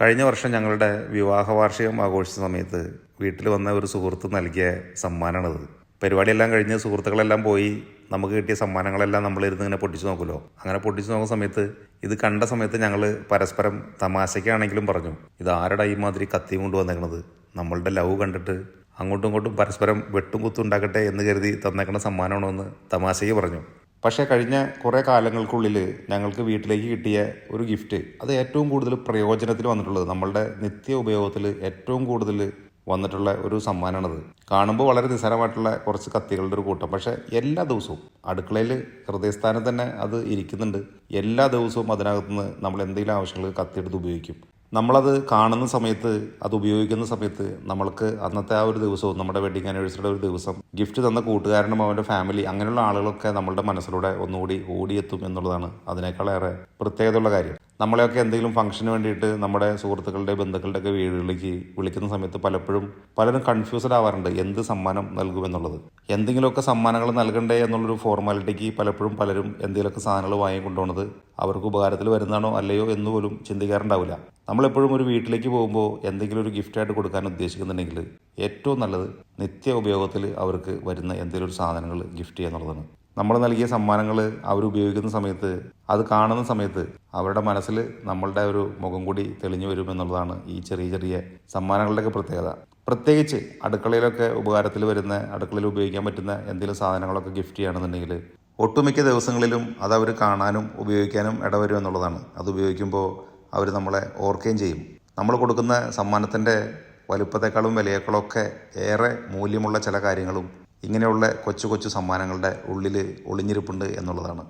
കഴിഞ്ഞ വർഷം ഞങ്ങളുടെ വിവാഹ വാർഷികം ആഘോഷിച്ച സമയത്ത് വീട്ടിൽ വന്ന ഒരു സുഹൃത്ത് നൽകിയ സമ്മാനമാണത്. പരിപാടിയെല്ലാം കഴിഞ്ഞ് സുഹൃത്തുക്കളെല്ലാം പോയി നമുക്ക് കിട്ടിയ സമ്മാനങ്ങളെല്ലാം നമ്മളിരുന്ന് ഇങ്ങനെ പൊട്ടിച്ച് നോക്കുമല്ലോ. അങ്ങനെ പൊട്ടിച്ച് നോക്കുന്ന സമയത്ത് ഇത് കണ്ട സമയത്ത് ഞങ്ങൾ പരസ്പരം തമാശയ്ക്കാണെങ്കിലും പറഞ്ഞു, ഇത് ആരുടെ ഈ മാതിരി കത്തിയും കൊണ്ട് വന്നേക്കണത്, നമ്മളുടെ ലവ് കണ്ടിട്ട് അങ്ങോട്ടും ഇങ്ങോട്ടും പരസ്പരം വെട്ടും കുത്തും ഉണ്ടാക്കട്ടെ എന്ന് കരുതി തന്നേക്കണ സമ്മാനമാണോ എന്ന് തമാശയ്ക്ക് പറഞ്ഞു. പക്ഷേ കഴിഞ്ഞ കുറേ കാലങ്ങൾക്കുള്ളിൽ ഞങ്ങൾക്ക് വീട്ടിലേക്ക് കിട്ടിയ ഒരു ഗിഫ്റ്റ് അത് ഏറ്റവും കൂടുതൽ പ്രയോജനത്തിൽ വന്നിട്ടുള്ളത്, നമ്മളുടെ നിത്യ ഉപയോഗത്തിൽ ഏറ്റവും കൂടുതൽ വന്നിട്ടുള്ള ഒരു സമ്മാനമാണത്. കാണുമ്പോൾ വളരെ നിസ്സാരമായിട്ടുള്ള കുറച്ച് കത്തികളുടെ ഒരു കൂട്ടം, പക്ഷേ എല്ലാ ദിവസവും അടുക്കളയിൽ ഹൃദയസ്ഥാനം തന്നെ അത് ഇരിക്കുന്നുണ്ട്. എല്ലാ ദിവസവും അതിനകത്തുനിന്ന് നമ്മൾ എന്തെങ്കിലും ആവശ്യങ്ങൾക്ക് കത്തിയെടുത്ത് ഉപയോഗിക്കും. നമ്മളത് കാണുന്ന സമയത്ത്, അത് ഉപയോഗിക്കുന്ന സമയത്ത് നമ്മൾക്ക് അന്നത്തെ ആ ഒരു ദിവസവും, നമ്മുടെ വെഡിങ് ആനിവേഴ്സറിയുടെ ഒരു ദിവസം, ഗിഫ്റ്റ് തന്ന കൂട്ടുകാരനും അവൻ്റെ ഫാമിലി, അങ്ങനെയുള്ള ആളുകളൊക്കെ നമ്മളുടെ മനസ്സിലൂടെ ഒന്നുകൂടി ഓടിയെത്തും എന്നുള്ളതാണ് അതിനേക്കാളേറെ പ്രത്യേകതയുള്ള കാര്യം. നമ്മളെയൊക്കെ എന്തെങ്കിലും ഫംഗ്ഷന് വേണ്ടിയിട്ട് നമ്മുടെ സുഹൃത്തുക്കളുടെ ബന്ധുക്കളുടെയൊക്കെ വീടുകളിലേക്ക് വിളിക്കുന്ന സമയത്ത് പലപ്പോഴും പലരും കൺഫ്യൂസ്ഡ് ആവാറുണ്ട് എന്ത് സമ്മാനം നൽകുമെന്നുള്ളത്. എന്തെങ്കിലുമൊക്കെ സമ്മാനങ്ങൾ നൽകണ്ടേ എന്നുള്ളൊരു ഫോർമാലിറ്റിക്ക് പലപ്പോഴും പലരും എന്തെങ്കിലുമൊക്കെ സാധനങ്ങൾ വാങ്ങിക്കൊണ്ടുപോകുന്നത് അവർക്ക് ഉപകാരത്തിൽ വരുന്നതാണോ അല്ലയോ എന്ന് പോലും ചിന്തിക്കാറുണ്ടാവില്ല. നമ്മളെപ്പോഴും ഒരു വീട്ടിലേക്ക് പോകുമ്പോൾ എന്തെങ്കിലും ഒരു ഗിഫ്റ്റായിട്ട് കൊടുക്കാൻ ഉദ്ദേശിക്കുന്നുണ്ടെങ്കിൽ ഏറ്റവും നല്ലത് നിത്യ ഉപയോഗത്തിൽ അവർക്ക് വരുന്ന എന്തെങ്കിലും ഒരു സാധനങ്ങൾ ഗിഫ്റ്റ് ചെയ്യുക എന്നുള്ളതാണ്. നമ്മൾ നൽകിയ സമ്മാനങ്ങൾ അവരുപയോഗിക്കുന്ന സമയത്ത്, അത് കാണുന്ന സമയത്ത് അവരുടെ മനസ്സിൽ നമ്മളുടെ ഒരു മുഖം കൂടി തെളിഞ്ഞു വരുമെന്നുള്ളതാണ് ഈ ചെറിയ ചെറിയ സമ്മാനങ്ങളുടെയൊക്കെ പ്രത്യേകത. പ്രത്യേകിച്ച് അടുക്കളയിലൊക്കെ ഉപകാരത്തിൽ വരുന്ന, അടുക്കളയിൽ ഉപയോഗിക്കാൻ പറ്റുന്ന എന്തെങ്കിലും സാധനങ്ങളൊക്കെ ഗിഫ്റ്റ് ചെയ്യുകയാണെന്നുണ്ടെങ്കിൽ ഒട്ടുമിക്ക ദിവസങ്ങളിലും അത് അവർ കാണാനും ഉപയോഗിക്കാനും ഇടവരും എന്നുള്ളതാണ്. അത് ഉപയോഗിക്കുമ്പോൾ അവർ നമ്മളെ ഓർക്കുകയും ചെയ്യും. നമ്മൾ കൊടുക്കുന്ന സമ്മാനത്തിൻ്റെ വലുപ്പത്തെക്കാളും വിലയേക്കാളൊക്കെ ഏറെ മൂല്യമുള്ള ചില കാര്യങ്ങളും ഇങ്ങനെയുള്ള കൊച്ചു കൊച്ചു സമ്മാനങ്ങളുടെ ഉള്ളിൽ ഒളിഞ്ഞിരിപ്പുണ്ട് എന്നുള്ളതാണ്.